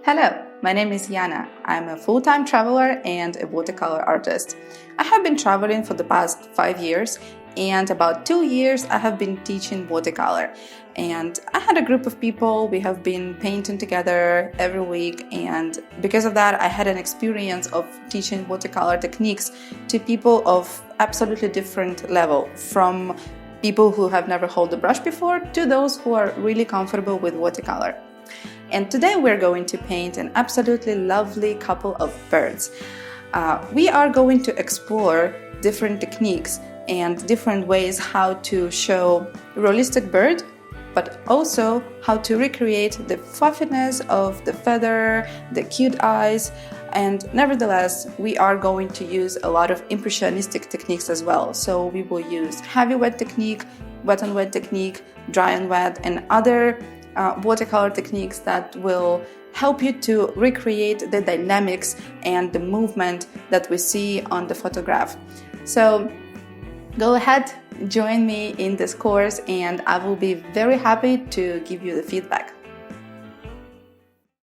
Hello, my name is Yana. I'm a full-time traveler and a watercolor artist. I have been traveling for the past 5 years, and about 2 years I have been teaching watercolor. And I had a group of people, we have been painting together every week, and because of that I had an experience of teaching watercolor techniques to people of absolutely different level, from people who have never held a brush before to those who are really comfortable with watercolor. And today we're going to paint an absolutely lovely couple of birds. We are going to explore different techniques and different ways how to show realistic bird, but also how to recreate the fluffiness of the feather, the cute eyes, and nevertheless we are going to use a lot of impressionistic techniques as well. So we will use heavy wet technique, wet on wet technique, dry on wet, and other watercolor techniques that will help you to recreate the dynamics and the movement that we see on the photograph. So go ahead, join me in this course, and I will be very happy to give you the feedback.